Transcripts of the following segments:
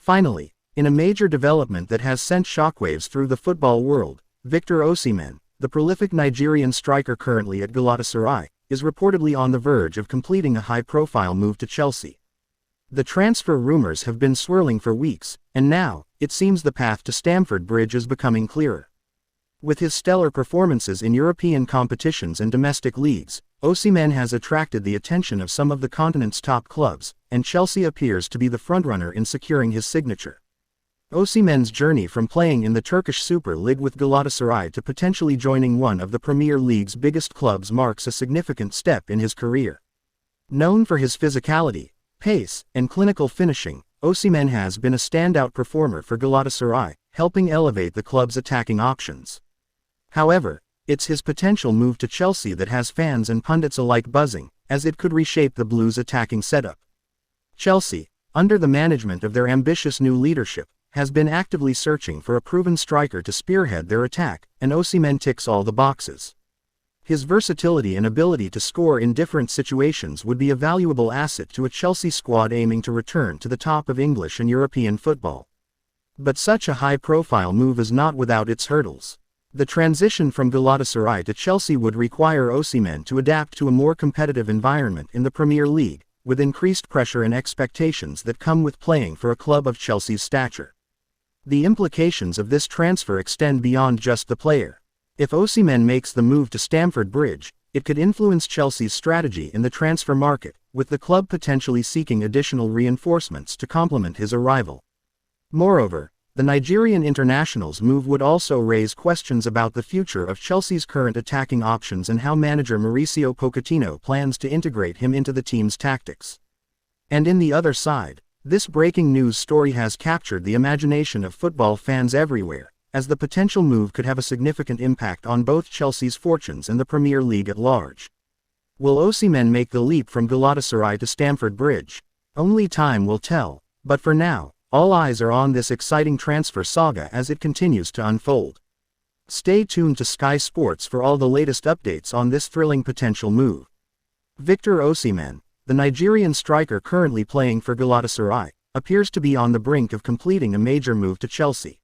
Finally, in a major development that has sent shockwaves through the football world, Victor Osimhen, the prolific Nigerian striker currently at Galatasaray, is reportedly on the verge of completing a high-profile move to Chelsea. The transfer rumors have been swirling for weeks, and now, it seems the path to Stamford Bridge is becoming clearer. With his stellar performances in European competitions and domestic leagues, Osimhen has attracted the attention of some of the continent's top clubs, and Chelsea appears to be the frontrunner in securing his signature. Osimhen's journey from playing in the Turkish Super League with Galatasaray to potentially joining one of the Premier League's biggest clubs marks a significant step in his career. Known for his physicality, pace, and clinical finishing, Osimhen has been a standout performer for Galatasaray, helping elevate the club's attacking options. However, it's his potential move to Chelsea that has fans and pundits alike buzzing, as it could reshape the Blues' attacking setup. Chelsea, under the management of their ambitious new leadership, has been actively searching for a proven striker to spearhead their attack, and Osimhen ticks all the boxes. His versatility and ability to score in different situations would be a valuable asset to a Chelsea squad aiming to return to the top of English and European football. But such a high-profile move is not without its hurdles. The transition from Galatasaray to Chelsea would require Osimhen to adapt to a more competitive environment in the Premier League, with increased pressure and expectations that come with playing for a club of Chelsea's stature. The implications of this transfer extend beyond just the player. If Osimhen makes the move to Stamford Bridge, it could influence Chelsea's strategy in the transfer market, with the club potentially seeking additional reinforcements to complement his arrival. Moreover, the Nigerian international's move would also raise questions about the future of Chelsea's current attacking options and how manager Mauricio Pochettino plans to integrate him into the team's tactics. And in the other side, this breaking news story has captured the imagination of football fans everywhere, as the potential move could have a significant impact on both Chelsea's fortunes and the Premier League at large. Will Osimhen make the leap from Galatasaray to Stamford Bridge? Only time will tell, but for now, all eyes are on this exciting transfer saga as it continues to unfold. Stay tuned to Sky Sports for all the latest updates on this thrilling potential move. Victor Osimhen, the Nigerian striker currently playing for Galatasaray, appears to be on the brink of completing a major move to Chelsea.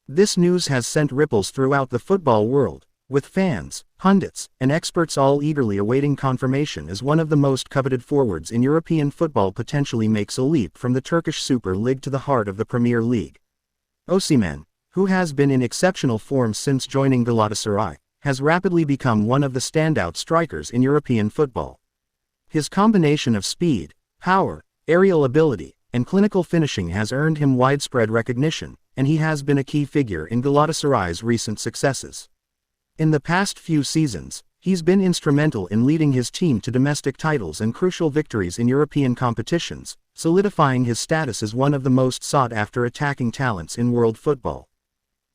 This news has sent ripples throughout the football world, with fans, pundits, and experts all eagerly awaiting confirmation as one of the most coveted forwards in European football potentially makes a leap from the Turkish Super League to the heart of the Premier League. Osimhen, who has been in exceptional form since joining Galatasaray, has rapidly become one of the standout strikers in European football. His combination of speed, power, aerial ability, and clinical finishing has earned him widespread recognition, and he has been a key figure in Galatasaray's recent successes. In the past few seasons, he's been instrumental in leading his team to domestic titles and crucial victories in European competitions, solidifying his status as one of the most sought-after attacking talents in world football.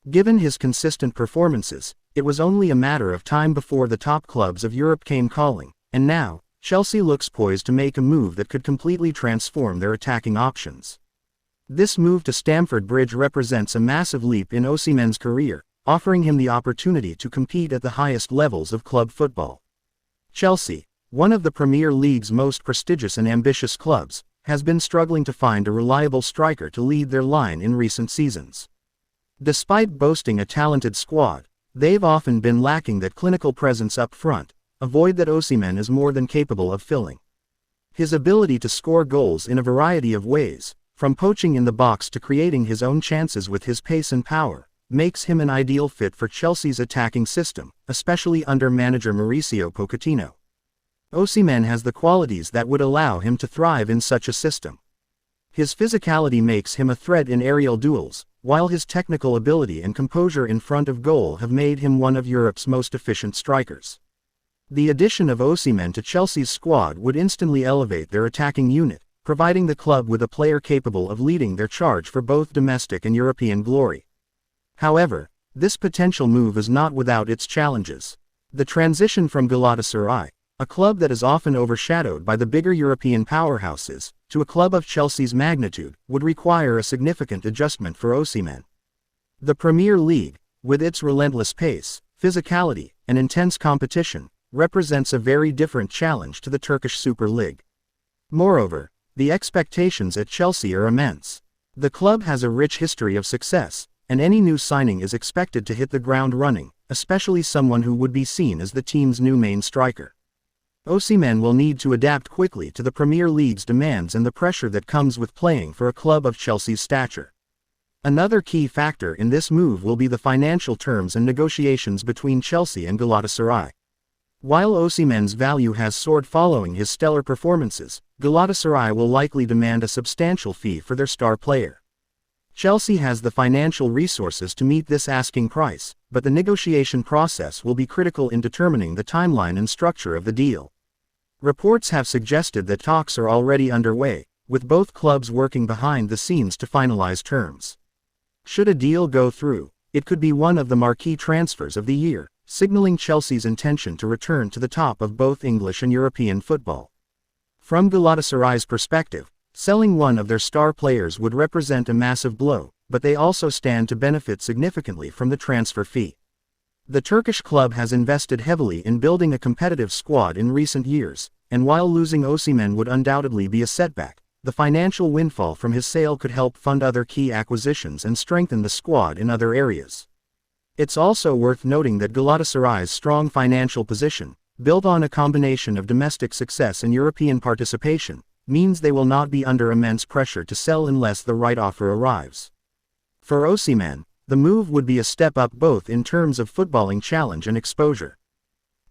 Given his consistent performances, it was only a matter of time before the top clubs of Europe came calling, and now, Chelsea looks poised to make a move that could completely transform their attacking options. This move to Stamford Bridge represents a massive leap in Osimhen's career, offering him the opportunity to compete at the highest levels of club football. Chelsea, one of the Premier League's most prestigious and ambitious clubs, has been struggling to find a reliable striker to lead their line in recent seasons. Despite boasting a talented squad, they've often been lacking that clinical presence up front, a void that Osimhen is more than capable of filling. His ability to score goals in a variety of ways, from poaching in the box to creating his own chances with his pace and power, makes him an ideal fit for Chelsea's attacking system, especially under manager Mauricio Pochettino. Osimhen has the qualities that would allow him to thrive in such a system. His physicality makes him a threat in aerial duels, while his technical ability and composure in front of goal have made him one of Europe's most efficient strikers. The addition of Osimhen to Chelsea's squad would instantly elevate their attacking unit, providing the club with a player capable of leading their charge for both domestic and European glory. However, this potential move is not without its challenges. The transition from Galatasaray, a club that is often overshadowed by the bigger European powerhouses, to a club of Chelsea's magnitude, would require a significant adjustment for Osimhen. The Premier League, with its relentless pace, physicality, and intense competition, represents a very different challenge to the Turkish Super League. Moreover, the expectations at Chelsea are immense. The club has a rich history of success, and any new signing is expected to hit the ground running, especially someone who would be seen as the team's new main striker. Osimhen will need to adapt quickly to the Premier League's demands and the pressure that comes with playing for a club of Chelsea's stature. Another key factor in this move will be the financial terms and negotiations between Chelsea and Galatasaray. While Osimhen's value has soared following his stellar performances, Galatasaray will likely demand a substantial fee for their star player. Chelsea has the financial resources to meet this asking price, but the negotiation process will be critical in determining the timeline and structure of the deal. Reports have suggested that talks are already underway, with both clubs working behind the scenes to finalize terms. Should a deal go through, it could be one of the marquee transfers of the year, signaling Chelsea's intention to return to the top of both English and European football. From Galatasaray's perspective, selling one of their star players would represent a massive blow, but they also stand to benefit significantly from the transfer fee. The Turkish club has invested heavily in building a competitive squad in recent years, and while losing Osimhen would undoubtedly be a setback, the financial windfall from his sale could help fund other key acquisitions and strengthen the squad in other areas. It's also worth noting that Galatasaray's strong financial position, built on a combination of domestic success and European participation, means they will not be under immense pressure to sell unless the right offer arrives. For Osimhen, the move would be a step up both in terms of footballing challenge and exposure.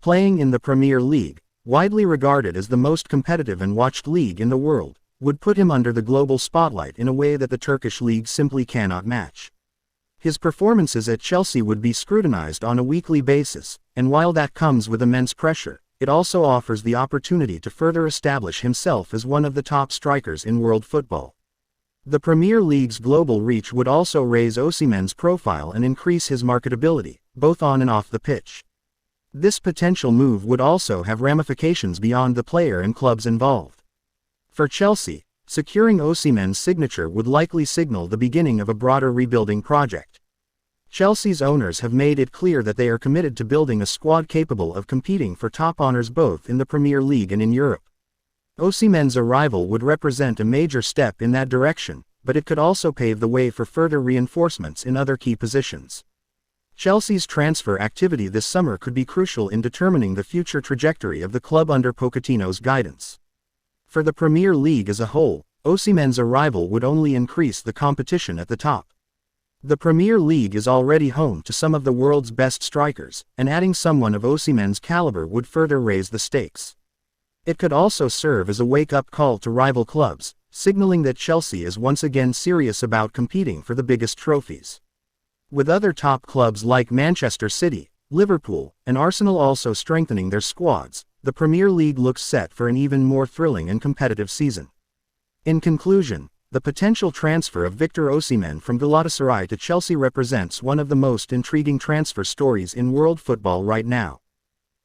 Playing in the Premier League, widely regarded as the most competitive and watched league in the world, would put him under the global spotlight in a way that the Turkish league simply cannot match. His performances at Chelsea would be scrutinized on a weekly basis, and while that comes with immense pressure, it also offers the opportunity to further establish himself as one of the top strikers in world football. The Premier League's global reach would also raise Osimhen's profile and increase his marketability, both on and off the pitch. This potential move would also have ramifications beyond the player and clubs involved. For Chelsea, securing Osimhen's signature would likely signal the beginning of a broader rebuilding project. Chelsea's owners have made it clear that they are committed to building a squad capable of competing for top honors both in the Premier League and in Europe. Osimhen's arrival would represent a major step in that direction, but it could also pave the way for further reinforcements in other key positions. Chelsea's transfer activity this summer could be crucial in determining the future trajectory of the club under Pochettino's guidance. For the Premier League as a whole, Osimhen's arrival would only increase the competition at the top. The Premier League is already home to some of the world's best strikers, and adding someone of Osimhen's caliber would further raise the stakes. It could also serve as a wake-up call to rival clubs, signaling that Chelsea is once again serious about competing for the biggest trophies. With other top clubs like Manchester City, Liverpool, and Arsenal also strengthening their squads, the Premier League looks set for an even more thrilling and competitive season. In conclusion, the potential transfer of Victor Osimhen from Galatasaray to Chelsea represents one of the most intriguing transfer stories in world football right now.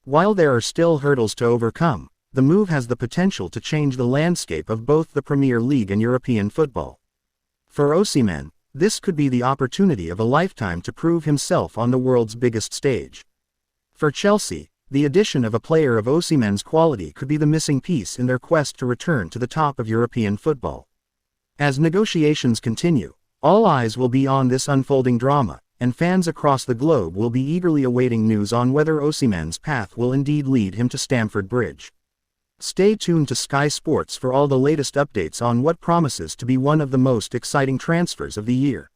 While there are still hurdles to overcome, the move has the potential to change the landscape of both the Premier League and European football. For Osimhen, this could be the opportunity of a lifetime to prove himself on the world's biggest stage. For Chelsea, the addition of a player of Osimhen's quality could be the missing piece in their quest to return to the top of European football. As negotiations continue, all eyes will be on this unfolding drama, and fans across the globe will be eagerly awaiting news on whether Osimhen's path will indeed lead him to Stamford Bridge. Stay tuned to Sky Sports for all the latest updates on what promises to be one of the most exciting transfers of the year.